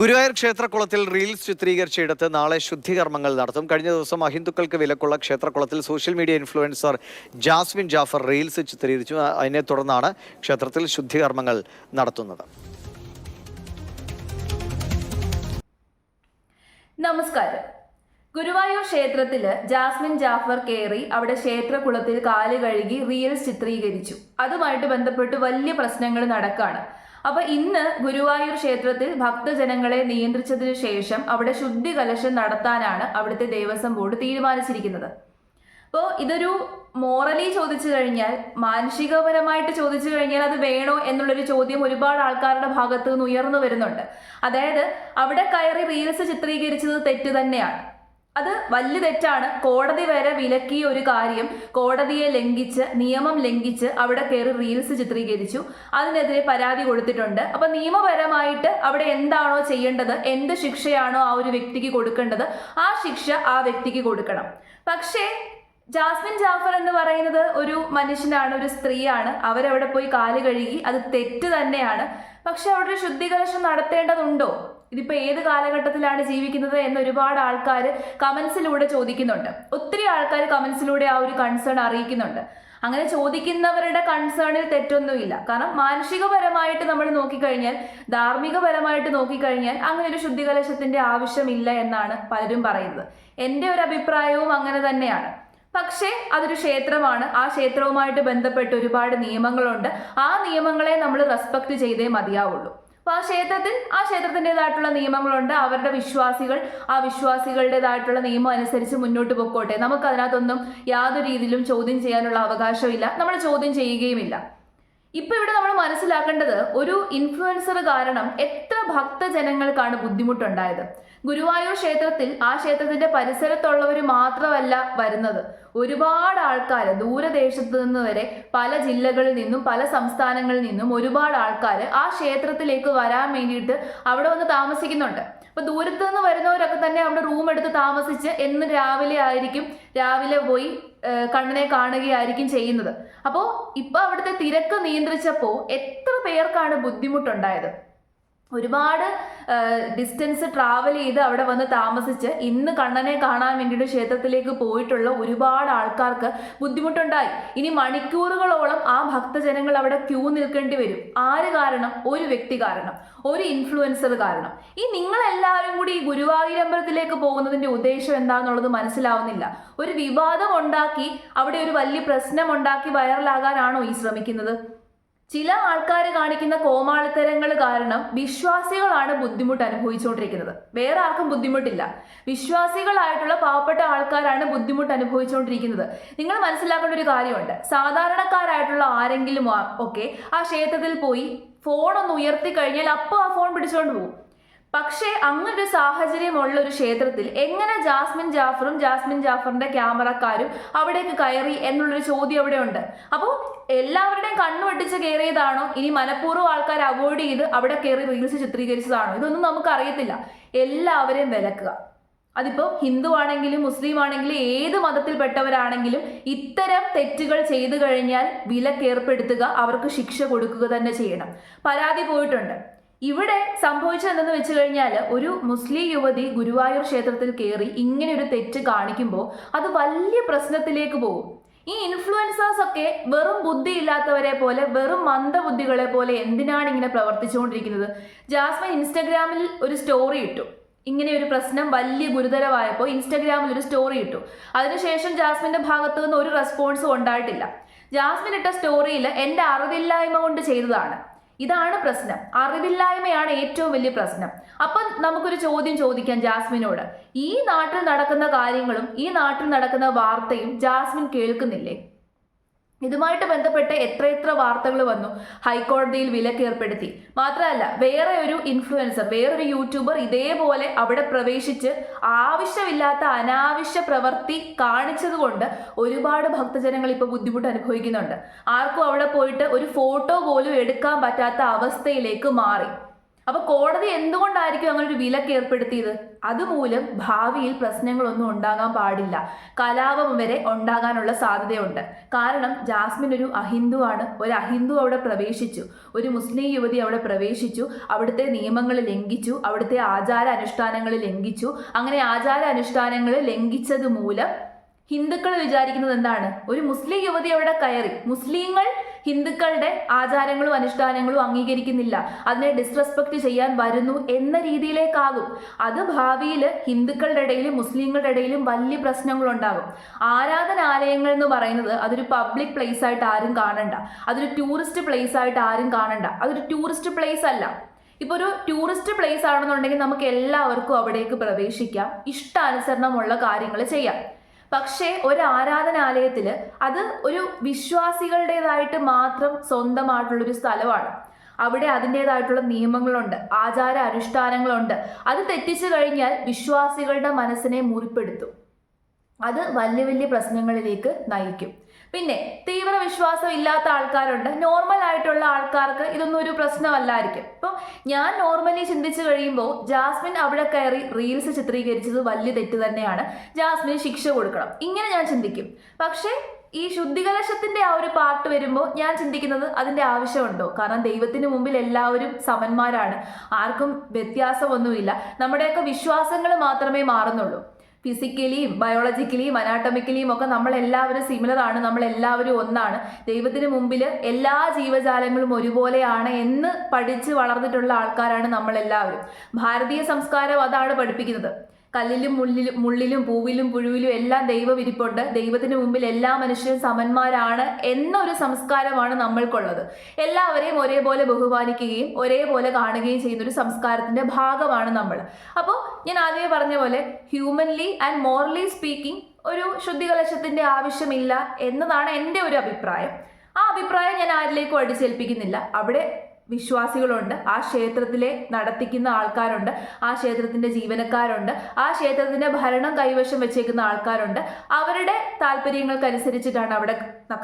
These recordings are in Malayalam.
ഗുരുവായൂർ ക്ഷേത്രക്കുളത്തിൽ റീൽസ് ചിത്രീകരിച്ചയിടത്ത് നാളെ ശുദ്ധികർമ്മങ്ങൾ നടത്തും. കഴിഞ്ഞ ദിവസം അഹിന്ദുക്കൾക്ക് വിലക്കുള്ള ക്ഷേത്രക്കുളത്തിൽ social media influencer Jasmin Jaffar reels ചിത്രീകരിച്ചു. അതിനെ തുടർന്നാണ് ക്ഷേത്രത്തിൽ ശുദ്ധികർമ്മങ്ങൾ നടത്തുന്നത്. നമസ്കാരം. ഗുരുവായൂർ ക്ഷേത്രത്തില് ജാസ്മിൻ ജാഫർ കയറി അവിടെ ക്ഷേത്രകുളത്തിൽ കാല് കഴുകി റീൽസ് ചിത്രീകരിച്ചു. അതുമായിട്ട് ബന്ധപ്പെട്ട് വലിയ പ്രശ്നങ്ങൾ നടക്കാണ്. അപ്പൊ ഇന്ന് ഗുരുവായൂർ ക്ഷേത്രത്തിൽ ഭക്തജനങ്ങളെ നിയന്ത്രിച്ചതിനു ശേഷം അവിടെ ശുദ്ധി കലശം നടത്താനാണ് അവിടുത്തെ ദേവസ്വം ബോർഡ് തീരുമാനിച്ചിരിക്കുന്നത്. അപ്പോൾ ഇതൊരു മോറലി ചോദിച്ചു കഴിഞ്ഞാൽ, മാനുഷികപരമായിട്ട് ചോദിച്ചു കഴിഞ്ഞാൽ അത് വേണോ എന്നുള്ളൊരു ചോദ്യം ഒരുപാട് ആൾക്കാരുടെ ഭാഗത്ത് നിന്ന് ഉയർന്നു വരുന്നുണ്ട്. അതായത് അവിടെ കയറി റീൽസ് ചിത്രീകരിച്ചത് തെറ്റ് തന്നെയാണ്, അത് വലിയ തെറ്റാണ്. കോടതി വരെ വിലക്കിയ ഒരു കാര്യം കോടതിയെ ലംഘിച്ച്, നിയമം ലംഘിച്ച് അവിടെ കയറി റീൽസ് ചിത്രീകരിച്ചു. അതിനെതിരെ പരാതി കൊടുത്തിട്ടുണ്ട്. അപ്പൊ നിയമപരമായിട്ട് അവിടെ എന്താണോ ചെയ്യേണ്ടത്, എന്ത് ശിക്ഷയാണോ ആ ഒരു വ്യക്തിക്ക് കൊടുക്കേണ്ടത്, ആ ശിക്ഷ ആ വ്യക്തിക്ക് കൊടുക്കണം. പക്ഷേ ജാസ്മിൻ ജാഫർ എന്ന് പറയുന്നത് ഒരു മനുഷ്യനാണ്, ഒരു സ്ത്രീയാണ്. അവരവിടെ പോയി കാല് കഴുകി, അത് തെറ്റ് തന്നെയാണ്. പക്ഷെ അവിടെ ഒരു ശുദ്ധികലശം നടത്തേണ്ടതുണ്ടോ? ഇതിപ്പോ ഏത് കാലഘട്ടത്തിലാണ് ജീവിക്കുന്നത് എന്ന് ഒരുപാട് ആൾക്കാർ കമന്റ്സിലൂടെ ചോദിക്കുന്നുണ്ട്. ഒത്തിരി ആൾക്കാർ കമന്റ്സിലൂടെ ആ ഒരു കൺസേൺ അറിയിക്കുന്നുണ്ട്. അങ്ങനെ ചോദിക്കുന്നവരുടെ കൺസേണിൽ തെറ്റൊന്നുമില്ല. കാരണം മാനസികപരമായിട്ട് നമ്മൾ നോക്കിക്കഴിഞ്ഞാൽ, ധാർമ്മികപരമായിട്ട് നോക്കിക്കഴിഞ്ഞാൽ അങ്ങനെ ഒരു ശുദ്ധികലശത്തിന്റെ ആവശ്യമില്ല എന്നാണ് പലരും പറയുന്നത്. എൻ്റെ ഒരു അഭിപ്രായവും അങ്ങനെ തന്നെയാണ്. പക്ഷേ അതൊരു ക്ഷേത്രമാണ്. ആ ക്ഷേത്രവുമായിട്ട് ബന്ധപ്പെട്ട് ഒരുപാട് നിയമങ്ങളുണ്ട്. ആ നിയമങ്ങളെ നമ്മൾ റെസ്പെക്ട് ചെയ്തേ മതിയാവുള്ളൂ. അപ്പൊ ആ ക്ഷേത്രത്തിൻ്റെതായിട്ടുള്ള നിയമങ്ങളുണ്ട്. അവരുടെ വിശ്വാസികൾ ആ വിശ്വാസികളുടേതായിട്ടുള്ള നിയമം അനുസരിച്ച് മുന്നോട്ട് പൊക്കോട്ടെ. നമുക്ക് അതിനകത്തൊന്നും യാതൊരു രീതിയിലും ചോദ്യം ചെയ്യാനുള്ള അവകാശമില്ല, നമ്മൾ ചോദ്യം ചെയ്യുകയുമില്ല. ഇപ്പൊ ഇവിടെ നമ്മൾ മനസ്സിലാക്കേണ്ടത്, ഒരു ഇൻഫ്ലുവൻസർ കാരണം എത്ര ഭക്തജനങ്ങൾക്കാണ് ബുദ്ധിമുട്ടുണ്ടായത്. ഗുരുവായൂർ ക്ഷേത്രത്തിൽ ആ ക്ഷേത്രത്തിന്റെ പരിസരത്തുള്ളവർ മാത്രമല്ല വരുന്നത്, ഒരുപാട് ആൾക്കാർ ദൂരദേശത്ത് നിന്ന് വരെ, പല ജില്ലകളിൽ നിന്നും പല സംസ്ഥാനങ്ങളിൽ നിന്നും ഒരുപാട് ആൾക്കാർ ആ ക്ഷേത്രത്തിലേക്ക് വരാൻ വേണ്ടിയിട്ട് അവിടെ വന്ന് താമസിക്കുന്നുണ്ട്. അപ്പൊ ദൂരത്ത് നിന്ന് വരുന്നവരൊക്കെ തന്നെ അവിടെ റൂം എടുത്ത് താമസിച്ച് എന്ന് രാവിലെ പോയി കണ്ണനെ കാണുകയായിരിക്കും ചെയ്യുന്നത്. അപ്പോൾ ഇപ്പൊ അവിടുത്തെ തിരക്ക് നിയന്ത്രിച്ചപ്പോൾ എത്ര പേർക്കാണ് ബുദ്ധിമുട്ടുണ്ടായത്. ഒരുപാട് ഡിസ്റ്റൻസ് ട്രാവൽ ചെയ്ത് അവിടെ വന്ന് താമസിച്ച് ഇന്ന് കണ്ണനെ കാണാൻ വേണ്ടിയിട്ട് ക്ഷേത്രത്തിലേക്ക് പോയിട്ടുള്ള ഒരുപാട് ആൾക്കാർക്ക് ബുദ്ധിമുട്ടുണ്ടായി. ഇനി മണിക്കൂറുകളോളം ആ ഭക്തജനങ്ങൾ അവിടെ ക്യൂ നിൽക്കേണ്ടി വരും. ആര് കാരണം? ഒരു വ്യക്തി കാരണം, ഒരു ഇൻഫ്ലുവൻസർ കാരണം. ഈ നിങ്ങളെല്ലാവരും കൂടി ഈ ഗുരുവായൂർ അമ്പലത്തിലേക്ക് പോകുന്നതിന്റെ ഉദ്ദേശം എന്താണെന്നുള്ളത് മനസ്സിലാവുന്നില്ല. ഒരു വിവാദം ഉണ്ടാക്കി, അവിടെ ഒരു വലിയ പ്രശ്നം ഉണ്ടാക്കി വൈറലാകാനാണോ ഈ ശ്രമിക്കുന്നത്? ചില ആൾക്കാർ കാണിക്കുന്ന കോമാളിത്തരങ്ങൾ കാരണം വിശ്വാസികളാണ് ബുദ്ധിമുട്ട് അനുഭവിച്ചുകൊണ്ടിരിക്കുന്നത്. വേറെ ആർക്കും ബുദ്ധിമുട്ടില്ല. വിശ്വാസികളായിട്ടുള്ള പാവപ്പെട്ട ആൾക്കാരാണ് ബുദ്ധിമുട്ട് അനുഭവിച്ചുകൊണ്ടിരിക്കുന്നത്. നിങ്ങൾ മനസ്സിലാക്കേണ്ട ഒരു കാര്യമുണ്ട്. സാധാരണക്കാരായിട്ടുള്ള ആരെങ്കിലും ഒക്കെ ആ ക്ഷേത്രത്തിൽ പോയി ഫോൺ ഒന്ന് ഉയർത്തി കഴിഞ്ഞാൽ അപ്പോൾ ആ ഫോൺ പിടിച്ചുകൊണ്ട് പോകും. പക്ഷേ അങ്ങനൊരു സാഹചര്യമുള്ള ഒരു ക്ഷേത്രത്തിൽ എങ്ങനെ ജാസ്മിൻ ജാഫറിന്റെ ക്യാമറക്കാരും അവിടേക്ക് കയറി എന്നുള്ളൊരു ചോദ്യം അവിടെ ഉണ്ട്. അപ്പോൾ എല്ലാവരുടെയും കണ്ണു വെട്ടിച്ച് കയറിയതാണോ, ഇനി മനഃപൂർവ്വം ആൾക്കാർ അവോയ്ഡ് ചെയ്ത് അവിടെ കയറി റീൽസ് ചിത്രീകരിച്ചതാണോ? ഇതൊന്നും നമുക്ക് അറിയത്തില്ല. എല്ലാവരെയും വിലക്കുക. അതിപ്പോ ഹിന്ദു ആണെങ്കിലും മുസ്ലിം ആണെങ്കിലും ഏത് മതത്തിൽപ്പെട്ടവരാണെങ്കിലും ഇത്തരം തെറ്റുകൾ ചെയ്തു കഴിഞ്ഞാൽ വിലക്കേർപ്പെടുത്തുക, അവർക്ക് ശിക്ഷ കൊടുക്കുക തന്നെ ചെയ്യണം. പരാതി പോയിട്ടുണ്ട്. ഇവിടെ സംഭവിച്ചതെന്ന് വെച്ച് കഴിഞ്ഞാൽ, ഒരു മുസ്ലിം യുവതി ഗുരുവായൂർ ക്ഷേത്രത്തിൽ കയറി ഇങ്ങനെ ഒരു തെറ്റ് കാണിക്കുമ്പോൾ അത് വലിയ പ്രശ്നത്തിലേക്ക് പോകും. ഈ ഇൻഫ്ലുവൻസേഴ്സ് ഒക്കെ വെറും ബുദ്ധിയില്ലാത്തവരെ പോലെ, വെറും മന്ദബുദ്ധികളെ പോലെ എന്തിനാണ് ഇങ്ങനെ പ്രവർത്തിച്ചുകൊണ്ടിരിക്കുന്നത്? ജാസ്മിൻ ഇൻസ്റ്റഗ്രാമിൽ ഒരു സ്റ്റോറി ഇട്ടു. ഇങ്ങനെ ഒരു പ്രശ്നം വലിയ ഗുരുതരമായപ്പോൾ ഇൻസ്റ്റഗ്രാമിൽ ഒരു സ്റ്റോറി ഇട്ടു. അതിനുശേഷം ജാസ്മിന്റെ ഭാഗത്തു നിന്ന് ഒരു റെസ്പോൺസും ഉണ്ടായിട്ടില്ല. ജാസ്മിൻ ഇട്ട സ്റ്റോറിയിൽ എൻ്റെ അറിവില്ലായ്മ കൊണ്ട് ചെയ്തതാണ്. ഇതാണ് പ്രശ്നം. അറിവില്ലായ്മയാണ് ഏറ്റവും വലിയ പ്രശ്നം. അപ്പം നമുക്കൊരു ചോദ്യം ചോദിക്കാം ജാസ്മിനോട്. ഈ നാട്ടിൽ നടക്കുന്ന കാര്യങ്ങളും ഈ നാട്ടിൽ നടക്കുന്ന വാർത്തയും ജാസ്മിൻ കേൾക്കുന്നില്ലേ? ഇതുമായിട്ട് ബന്ധപ്പെട്ട് എത്ര വാർത്തകൾ വന്നു. ഹൈക്കോടതിയിൽ വിലക്കേർപ്പെടുത്തി. മാത്രമല്ല, വേറെ ഒരു ഇൻഫ്ലുവൻസർ, വേറൊരു യൂട്യൂബർ ഇതേപോലെ അവിടെ പ്രവേശിച്ച് ആവശ്യമില്ലാത്ത അനാവശ്യ പ്രവൃത്തി കാണിച്ചതുകൊണ്ട് ഒരുപാട് ഭക്തജനങ്ങൾ ഇപ്പോൾ ബുദ്ധിമുട്ട് അനുഭവിക്കുന്നുണ്ട്. ആർക്കും അവിടെ പോയിട്ട് ഒരു ഫോട്ടോ പോലും എടുക്കാൻ പറ്റാത്ത അവസ്ഥയിലേക്ക് മാറി. അപ്പൊ കോടതി എന്തുകൊണ്ടായിരിക്കും അങ്ങനെ ഒരു വിലക്ക് ഏർപ്പെടുത്തിയത്? അതുമൂലം ഭാവിയിൽ പ്രശ്നങ്ങളൊന്നും ഉണ്ടാകാൻ പാടില്ല, കലാപം വരെ ഉണ്ടാകാനുള്ള സാധ്യതയുണ്ട്. കാരണം ജാസ്മിൻ ഒരു അഹിന്ദുവാണ്. ഒരു അഹിന്ദു അവിടെ പ്രവേശിച്ചു, ഒരു മുസ്ലിം യുവതി അവിടെ പ്രവേശിച്ചു, അവിടുത്തെ നിയമങ്ങൾ ലംഘിച്ചു, അവിടുത്തെ ആചാര അനുഷ്ഠാനങ്ങൾ ലംഘിച്ചു. അങ്ങനെ ആചാര അനുഷ്ഠാനങ്ങൾ ലംഘിച്ചത് മൂലം ഹിന്ദുക്കൾ വിചാരിക്കുന്നത് എന്താണ്? ഒരു മുസ്ലിം യുവതി അവിടെ കയറി, മുസ്ലിങ്ങൾ ഹിന്ദുക്കളുടെ ആചാരങ്ങളും അനുഷ്ഠാനങ്ങളും അംഗീകരിക്കുന്നില്ല, അതിനെ ഡിസ്റെസ്പെക്ട് ചെയ്യാൻ വരുന്നു എന്ന രീതിയിലേക്കാകും. അത് ഭാവിയിൽ ഹിന്ദുക്കളുടെ ഇടയിലും മുസ്ലിങ്ങളുടെ ഇടയിലും വലിയ പ്രശ്നങ്ങളുണ്ടാകും. ആരാധനാലയങ്ങൾ എന്ന് പറയുന്നത് അതൊരു പബ്ലിക് പ്ലേസ് ആയിട്ട് ആരും കാണണ്ട, അതൊരു ടൂറിസ്റ്റ് പ്ലേസ് ആയിട്ട് ആരും കാണണ്ട. അതൊരു ടൂറിസ്റ്റ് പ്ലേസ് അല്ല. ഇപ്പോൾ ഒരു ടൂറിസ്റ്റ് പ്ലേസ് ആണെന്നുണ്ടെങ്കിൽ നമുക്ക് എല്ലാവർക്കും അവിടേക്ക് പ്രവേശിക്കാം, ഇഷ്ടാനുസരണമുള്ള കാര്യങ്ങൾ ചെയ്യാം. പക്ഷേ ഒരു ആരാധനാലയത്തിൽ അത് ഒരു വിശ്വാസികളുടേതായിട്ട് മാത്രം സ്വന്തമായിട്ടുള്ളൊരു സ്ഥലമാണ്. അവിടെ അതിൻ്റെതായിട്ടുള്ള നിയമങ്ങളുണ്ട്, ആചാര അനുഷ്ഠാനങ്ങളുണ്ട്. അത് തെറ്റിച്ചു കഴിഞ്ഞാൽ വിശ്വാസികളുടെ മനസ്സിനെ മുറിപ്പെടുത്തും. അത് വലിയ വലിയ പ്രശ്നങ്ങളിലേക്ക് നയിക്കും. പിന്നെ തീവ്ര വിശ്വാസം ഇല്ലാത്ത ആൾക്കാരുണ്ട്. നോർമൽ ആയിട്ടുള്ള ആൾക്കാർക്ക് ഇതൊന്നും ഒരു പ്രശ്നമല്ലായിരിക്കും. ഇപ്പം ഞാൻ നോർമലി ചിന്തിച്ചു കഴിയുമ്പോൾ ജാസ്മിൻ അവിടെ കയറി റീൽസ് ചിത്രീകരിച്ചത് വലിയ തെറ്റ് തന്നെയാണ്, ജാസ്മിന് ശിക്ഷ കൊടുക്കണം, ഇങ്ങനെ ഞാൻ ചിന്തിക്കും. പക്ഷേ ഈ ശുദ്ധികലശത്തിന്റെ ആ ഒരു പാർട്ട് വരുമ്പോൾ ഞാൻ ചിന്തിക്കുന്നത് അതിന്റെ ആവശ്യമുണ്ടോ? കാരണം ദൈവത്തിന് മുമ്പിൽ എല്ലാവരും സമന്മാരാണ്, ആർക്കും വ്യത്യാസമൊന്നുമില്ല. നമ്മുടെയൊക്കെ വിശ്വാസങ്ങൾ മാത്രമേ മാറുന്നുള്ളൂ. ഫിസിക്കലിയും ബയോളജിക്കലിയും അനാട്ടമിക്കലിയും ഒക്കെ നമ്മളെല്ലാവരും സിമിലർ ആണ്, നമ്മളെല്ലാവരും ഒന്നാണ്. ദൈവത്തിന് മുമ്പിൽ എല്ലാ ജീവജാലങ്ങളും ഒരുപോലെയാണ് എന്ന് പഠിച്ച് വളർന്നിട്ടുള്ള ആൾക്കാരാണ് നമ്മളെല്ലാവരും. ഭാരതീയ സംസ്കാരം അതാണ് പഠിപ്പിക്കുന്നത്. കല്ലിലും മുള്ളിലും പൂവിലും പുഴുവിലും എല്ലാം ദൈവം ഇരിപ്പുണ്ട്, ദൈവത്തിന് മുമ്പിൽ എല്ലാ മനുഷ്യരും സമന്മാരാണ് എന്നൊരു സംസ്കാരമാണ് നമ്മൾക്കുള്ളത്. എല്ലാവരെയും ഒരേപോലെ ബഹുമാനിക്കുകയും ഒരേപോലെ കാണുകയും ചെയ്യുന്ന ഒരു സംസ്കാരത്തിന്റെ ഭാഗമാണ് നമ്മൾ. അപ്പോൾ ഞാൻ ആദ്യമേ പറഞ്ഞ പോലെ ഹ്യൂമൻലി ആൻഡ് മോറലി സ്പീക്കിംഗ് ഒരു ശുദ്ധികലശത്തിന്റെ ആവശ്യമില്ല എന്നതാണ് എൻ്റെ ഒരു അഭിപ്രായം. ആ അഭിപ്രായം ഞാൻ ആരിലേക്കും അടിച്ചേൽപ്പിക്കുന്നില്ല. അവിടെ വിശ്വാസികളുണ്ട്, ആ ക്ഷേത്രത്തിലെ നടത്തിക്കുന്ന ആൾക്കാരുണ്ട്, ആ ക്ഷേത്രത്തിന്റെ ജീവനക്കാരുണ്ട്, ആ ക്ഷേത്രത്തിന്റെ ഭരണം കൈവശം വെച്ചേക്കുന്ന ആൾക്കാരുണ്ട്. അവരുടെ താല്പര്യങ്ങൾക്കനുസരിച്ചിട്ടാണ് അവിടെ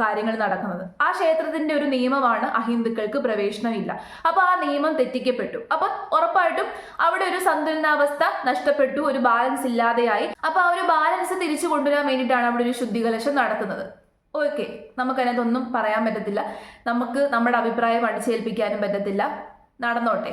കാര്യങ്ങൾ നടക്കുന്നത്. ആ ക്ഷേത്രത്തിന്റെ ഒരു നിയമമാണ് അഹിന്ദുക്കൾക്ക് പ്രവേശനമില്ല. അപ്പൊ ആ നിയമം തെറ്റിക്കപ്പെട്ടു. അപ്പൊ ഉറപ്പായിട്ടും അവിടെ ഒരു സന്തുലനാവസ്ഥ നഷ്ടപ്പെട്ടു, ഒരു ബാലൻസ് ഇല്ലാതെയായി. അപ്പൊ ആ ഒരു ബാലൻസ് തിരിച്ചു കൊണ്ടുവരാൻ വേണ്ടിയിട്ടാണ് അവിടെ ഒരു ശുദ്ധികലശം നടത്തുന്നത്. ഓക്കെ, നമുക്കതിനകത്തൊന്നും പറയാൻ പറ്റത്തില്ല, നമുക്ക് നമ്മുടെ അഭിപ്രായം അടിച്ചേൽപ്പിക്കാനും പറ്റത്തില്ല, നടന്നോട്ടെ.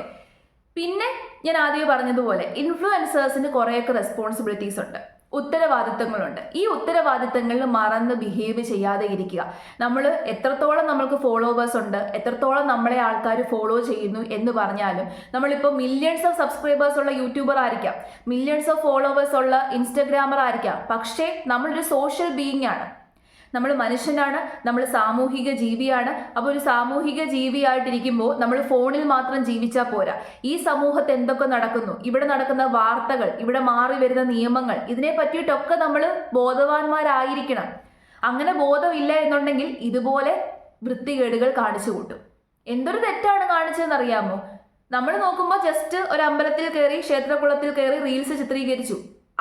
പിന്നെ ഞാൻ ആദ്യം പറഞ്ഞതുപോലെ ഇൻഫ്ലുവൻസേഴ്സിന് കുറേയൊക്കെ റെസ്പോൺസിബിലിറ്റീസ് ഉണ്ട്, ഉത്തരവാദിത്തങ്ങളുണ്ട്. ഈ ഉത്തരവാദിത്തങ്ങളിൽ മറന്ന് ബിഹേവ് ചെയ്യാതെ ഇരിക്കുക. നമ്മൾ എത്രത്തോളം നമ്മൾക്ക് ഫോളോവേഴ്സ് ഉണ്ട്, എത്രത്തോളം നമ്മളെ ആൾക്കാർ ഫോളോ ചെയ്യുന്നു എന്ന് പറഞ്ഞാലും, നമ്മളിപ്പോൾ മില്യൺസ് ഓഫ് സബ്സ്ക്രൈബേഴ്സ് ഉള്ള യൂട്യൂബർ ആയിരിക്കാം, മില്യൺസ് ഓഫ് ഫോളോവേഴ്സ് ഉള്ള ഇൻസ്റ്റഗ്രാമർ ആയിരിക്കാം, പക്ഷേ നമ്മളൊരു സോഷ്യൽ ബീയിങ് ആണ്, നമ്മൾ മനുഷ്യനാണ്, നമ്മൾ സാമൂഹിക ജീവിയാണ്. അപ്പോൾ ഒരു സാമൂഹിക ജീവിയായിട്ടിരിക്കുമ്പോൾ നമ്മൾ ഫോണിൽ മാത്രം ജീവിച്ചാൽ പോരാ. ഈ സമൂഹത്ത് എന്തൊക്കെ നടക്കുന്നു, ഇവിടെ നടക്കുന്ന വാർത്തകൾ, ഇവിടെ മാറി വരുന്ന നിയമങ്ങൾ, ഇതിനെ പറ്റിയിട്ടൊക്കെ നമ്മൾ ബോധവാന്മാരായിരിക്കണം. അങ്ങനെ ബോധമില്ല എന്നുണ്ടെങ്കിൽ ഇതുപോലെ വൃത്തികേടുകൾ കാണിച്ചു കൂട്ടും. എന്തൊരു തെറ്റാണ് കാണിച്ചതെന്നറിയാമോ? നമ്മൾ നോക്കുമ്പോൾ ജസ്റ്റ് ഒരു അമ്പലത്തിൽ കയറി, ക്ഷേത്രകുളത്തിൽ കയറി റീൽസ് ചിത്രീകരിച്ചു.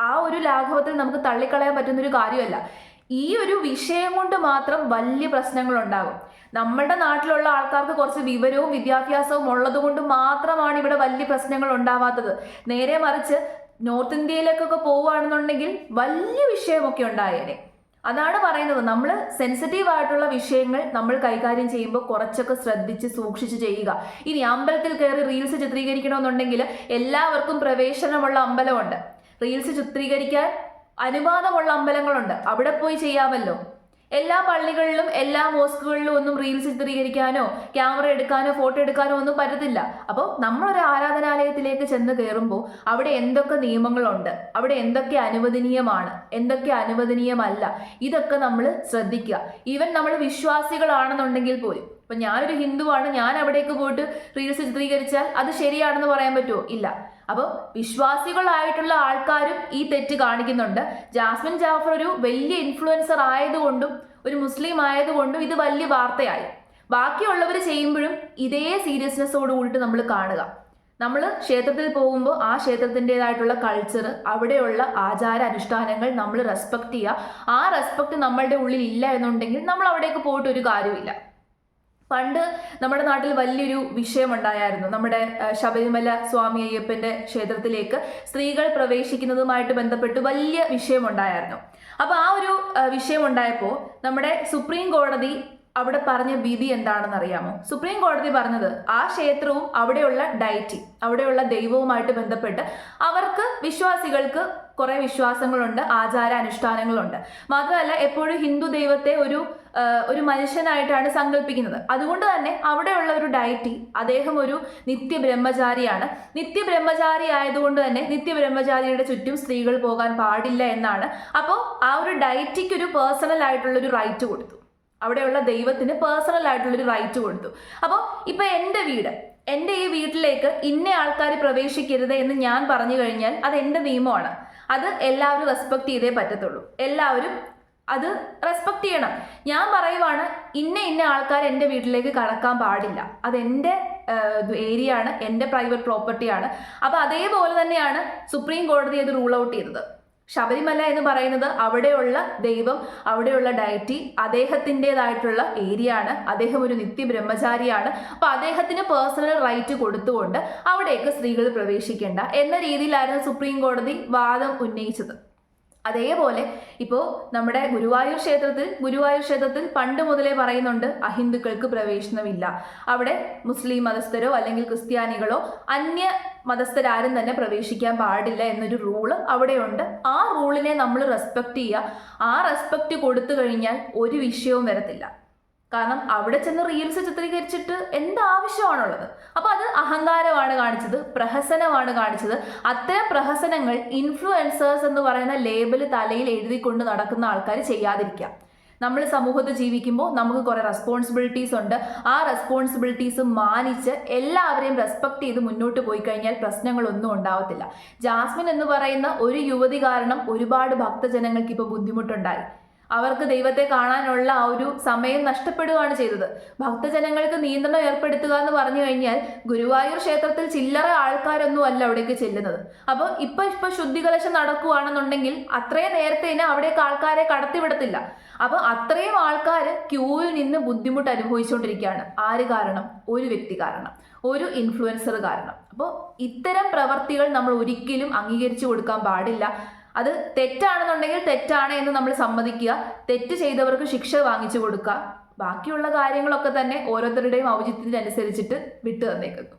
ആ ഒരു ലാഘവത്തിൽ നമുക്ക് തള്ളിക്കളയാൻ പറ്റുന്നൊരു കാര്യമല്ല. ഈ ഒരു വിഷയം കൊണ്ട് മാത്രം വലിയ പ്രശ്നങ്ങൾ ഉണ്ടാകും. നമ്മുടെ നാട്ടിലുള്ള ആൾക്കാർക്ക് കുറച്ച് വിവരവും വിദ്യാഭ്യാസവും ഉള്ളത് കൊണ്ട് മാത്രമാണ് ഇവിടെ വലിയ പ്രശ്നങ്ങൾ ഉണ്ടാവാത്തത്. നേരെ മറിച്ച് നോർത്ത് ഇന്ത്യയിലേക്കൊക്കെ പോവുകയാണെന്നുണ്ടെങ്കിൽ വലിയ വിഷയമൊക്കെ ഉണ്ടായേനെ. അതാണ് പറയുന്നത്, നമ്മൾ സെൻസിറ്റീവ് ആയിട്ടുള്ള വിഷയങ്ങൾ നമ്മൾ കൈകാര്യം ചെയ്യുമ്പോൾ കുറച്ചൊക്കെ ശ്രദ്ധിച്ച് സൂക്ഷിച്ച് ചെയ്യുക. ഇനി അമ്പലത്തിൽ കയറി റീൽസ് ചിത്രീകരിക്കണമെന്നുണ്ടെങ്കിൽ എല്ലാവർക്കും പ്രവേശനമുള്ള അമ്പലമുണ്ട്. റീൽസ് ചിത്രീകരിക്കാൻ അനുവാദമുള്ള അമ്പലങ്ങളുണ്ട്, അവിടെ പോയി ചെയ്യാമല്ലോ. എല്ലാ പള്ളികളിലും എല്ലാ മോസ്കുകളിലും ഒന്നും റീൽസ് ചിത്രീകരിക്കാനോ ക്യാമറ എടുക്കാനോ ഫോട്ടോ എടുക്കാനോ ഒന്നും പറ്റത്തില്ല. അപ്പോൾ നമ്മളൊരു ആരാധനാലയത്തിലേക്ക് ചെന്ന് കയറുമ്പോൾ അവിടെ എന്തൊക്കെ നിയമങ്ങളുണ്ട്, അവിടെ എന്തൊക്കെ അനുവദനീയമാണ്, എന്തൊക്കെ അനുവദനീയമല്ല, ഇതൊക്കെ നമ്മൾ ശ്രദ്ധിക്കുക. ഈവൻ നമ്മൾ വിശ്വാസികളാണെന്നുണ്ടെങ്കിൽ പോലും. ഇപ്പം ഞാനൊരു ഹിന്ദുവാണ്, ഞാൻ അവിടേക്ക് പോയിട്ട് റീൽസ് ചിത്രീകരിച്ചാൽ അത് ശരിയാണെന്ന് പറയാൻ പറ്റുമോ? ഇല്ല. അപ്പോൾ വിശ്വാസികളായിട്ടുള്ള ആൾക്കാരും ഈ തെറ്റ് കാണിക്കുന്നുണ്ട്. ജാസ്മിൻ ജാഫർ ഒരു വലിയ ഇൻഫ്ലുവൻസർ ആയതുകൊണ്ടും ഒരു മുസ്ലിം ആയതുകൊണ്ടും ഇത് വലിയ വാർത്തയായി. ബാക്കിയുള്ളവർ ചെയ്യുമ്പോഴും ഇതേ സീരിയസ്നെസ്സോട് കൂടിയിട്ട് നമ്മൾ കാണുക. നമ്മൾ ക്ഷേത്രത്തിൽ പോകുമ്പോൾ ആ ക്ഷേത്രത്തിൻ്റെതായിട്ടുള്ള കൾച്ചർ, അവിടെയുള്ള ആചാര അനുഷ്ഠാനങ്ങൾ നമ്മൾ റെസ്പെക്ട് ചെയ്യുക. ആ റെസ്പെക്ട് നമ്മളുടെ ഉള്ളിൽ ഇല്ല എന്നുണ്ടെങ്കിൽ നമ്മൾ അവിടേക്ക് പോയിട്ട് ഒരു കാര്യമില്ല. പണ്ട് നമ്മുടെ നാട്ടിൽ വലിയൊരു വിഷയമുണ്ടായിരുന്നു. നമ്മുടെ ശബരിമല സ്വാമി അയ്യപ്പന്റെ ക്ഷേത്രത്തിലേക്ക് സ്ത്രീകൾ പ്രവേശിക്കുന്നതുമായിട്ട് ബന്ധപ്പെട്ട് വലിയ വിഷയമുണ്ടായിരുന്നു. അപ്പോൾ ആ ഒരു വിഷയമുണ്ടായപ്പോൾ നമ്മുടെ സുപ്രീം കോടതി അവിടെ പറഞ്ഞ വിധി എന്താണെന്ന് അറിയാമോ? സുപ്രീം കോടതി പറഞ്ഞത് ആ ക്ഷേത്രവും അവിടെയുള്ള ഡയറ്റി, അവിടെയുള്ള ദൈവവുമായിട്ട് ബന്ധപ്പെട്ട് അവർക്ക് വിശ്വാസികൾക്ക് കുറെ വിശ്വാസങ്ങളുണ്ട്, ആചാരാനുഷ്ഠാനങ്ങളുണ്ട്. മാത്രമല്ല എപ്പോഴും ഹിന്ദു ദൈവത്തെ ഒരു മനുഷ്യനായിട്ടാണ് സങ്കല്പിക്കുന്നത്. അതുകൊണ്ട് തന്നെ അവിടെയുള്ള ഒരു ഡയറ്റി, അദ്ദേഹം ഒരു നിത്യബ്രഹ്മചാരിയാണ്. നിത്യബ്രഹ്മചാരി ആയതുകൊണ്ട് തന്നെ നിത്യബ്രഹ്മചാരിയുടെ ചുറ്റും സ്ത്രീകൾ പോകാൻ പാടില്ല എന്നാണ്. അപ്പോൾ ആ ഒരു ഡയറ്റിക്ക് ഒരു പേഴ്സണൽ ആയിട്ടുള്ളൊരു റൈറ്റ് കൊടുത്തു. അവിടെയുള്ള ദൈവത്തിന് പേഴ്സണൽ ആയിട്ടുള്ളൊരു റൈറ്റ് കൊടുത്തു. അപ്പോൾ ഇപ്പൊ എൻ്റെ ഈ വീട്ടിലേക്ക് ഇന്ന ആൾക്കാർ പ്രവേശിക്കരുത് എന്ന് ഞാൻ പറഞ്ഞു കഴിഞ്ഞാൽ അത് എൻ്റെ നിയമമാണ്. അത് എല്ലാവരും റെസ്പെക്ട് ചെയ്തേ പറ്റത്തുള്ളൂ. എല്ലാവരും അത് റെസ്പെക്ട് ചെയ്യണം. ഞാൻ പറയുവാണ് ഇന്ന ആൾക്കാർ എൻ്റെ വീട്ടിലേക്ക് കടക്കാൻ പാടില്ല, അത് എൻ്റെ ഏരിയ ആണ്, എൻ്റെ പ്രൈവറ്റ് പ്രോപ്പർട്ടിയാണ്. അപ്പൊ അതേപോലെ തന്നെയാണ് സുപ്രീം കോടതി അത് റൂൾ ഔട്ട് ചെയ്തത്. ശബരിമല എന്ന് പറയുന്നത് അവിടെയുള്ള ദൈവം, അവിടെയുള്ള ഡയറ്റി അദ്ദേഹത്തിൻ്റെതായിട്ടുള്ള ഏരിയ ആണ്. അദ്ദേഹം ഒരു നിത്യബ്രഹ്മചാരിയാണ്. അപ്പൊ അദ്ദേഹത്തിന് പേഴ്സണൽ റൈറ്റ് കൊടുത്തുകൊണ്ട് അവിടേക്ക് സ്ത്രീകൾ പ്രവേശിക്കേണ്ട എന്ന രീതിയിലായിരുന്നു സുപ്രീം കോടതി വാദം ഉന്നയിച്ചത്. അതേപോലെ ഇപ്പോൾ നമ്മുടെ ഗുരുവായൂർ ക്ഷേത്രത്തിൽ പണ്ട് മുതലേ പറയുന്നുണ്ട് അഹിന്ദുക്കൾക്ക് പ്രവേശനമില്ല. അവിടെ മുസ്ലിം മതസ്ഥരോ അല്ലെങ്കിൽ ക്രിസ്ത്യാനികളോ അന്യ മതസ്ഥരാരും തന്നെ പ്രവേശിക്കാൻ പാടില്ല എന്നൊരു റൂള് അവിടെയുണ്ട്. ആ റൂളിനെ നമ്മൾ റെസ്പെക്ട് ചെയ്യുക. ആ റെസ്പെക്ട് കൊടുത്തു കഴിഞ്ഞാൽ ഒരു വിഷയവും വരത്തില്ല. കാരണം അവിടെ ചെന്ന് റീൽസ് ചിത്രീകരിച്ചിട്ട് എന്താവശ്യമാണുള്ളത്? അപ്പൊ അത് അഹങ്കാരമാണ് കാണിച്ചത്, പ്രഹസനമാണ് കാണിച്ചത്. അത്തരം പ്രഹസനങ്ങൾ ഇൻഫ്ലുവൻസേഴ്സ് എന്ന് പറയുന്ന ലേബല് തലയിൽ എഴുതിക്കൊണ്ട് നടക്കുന്ന ആൾക്കാർ ചെയ്യാതിരിക്കാം. നമ്മൾ സമൂഹത്തിൽ ജീവിക്കുമ്പോൾ നമുക്ക് കുറെ റെസ്പോൺസിബിലിറ്റീസ് ഉണ്ട്. ആ റെസ്പോൺസിബിലിറ്റീസ് മാനിച്ച് എല്ലാവരെയും റെസ്പെക്ട് ചെയ്ത് മുന്നോട്ട് പോയി കഴിഞ്ഞാൽ പ്രശ്നങ്ങളൊന്നും ഉണ്ടാവത്തില്ല. ജാസ്മിൻ എന്ന് പറയുന്ന ഒരു യുവതി കാരണം ഒരുപാട് ഭക്തജനങ്ങൾക്ക് ഇപ്പോൾ ബുദ്ധിമുട്ടുണ്ടായി. അവർക്ക് ദൈവത്തെ കാണാനുള്ള ആ ഒരു സമയം നഷ്ടപ്പെടുകയാണ് ചെയ്തത്. ഭക്തജനങ്ങൾക്ക് നിയന്ത്രണം ഏർപ്പെടുത്തുക എന്ന് പറഞ്ഞു കഴിഞ്ഞാൽ ഗുരുവായൂർ ക്ഷേത്രത്തിൽ ചില്ലറ ആൾക്കാരൊന്നും അല്ല അവിടേക്ക് ചെല്ലുന്നത്. അപ്പോൾ ഇപ്പൊ ശുദ്ധികലശം നടക്കുകയാണെന്നുണ്ടെങ്കിൽ അത്രയും നേരത്തെ തന്നെ അവിടേക്ക് ആൾക്കാരെ കടത്തിവിടത്തില്ല. അപ്പൊ അത്രയും ആൾക്കാർ ക്യൂവിൽ നിന്ന് ബുദ്ധിമുട്ട് അനുഭവിച്ചുകൊണ്ടിരിക്കുകയാണ്. ആര് കാരണം? ഒരു വ്യക്തി കാരണം, ഒരു ഇൻഫ്ലുവൻസർ കാരണം. അപ്പോൾ ഇത്തരം പ്രവർത്തികൾ നമ്മൾ ഒരിക്കലും അംഗീകരിച്ചു കൊടുക്കാൻ പാടില്ല. അത് തെറ്റാണെന്നുണ്ടെങ്കിൽ തെറ്റാണ് എന്ന് നമ്മൾ സമ്മതിക്കുക. തെറ്റ് ചെയ്തവർക്ക് ശിക്ഷ വാങ്ങിച്ചു കൊടുക്കുക. ബാക്കിയുള്ള കാര്യങ്ങളൊക്കെ തന്നെ ഓരോരുത്തരുടെയും ഔചിത്യത്തിനനുസരിച്ചിട്ട് വിട്ടു തന്നേക്കുന്നു.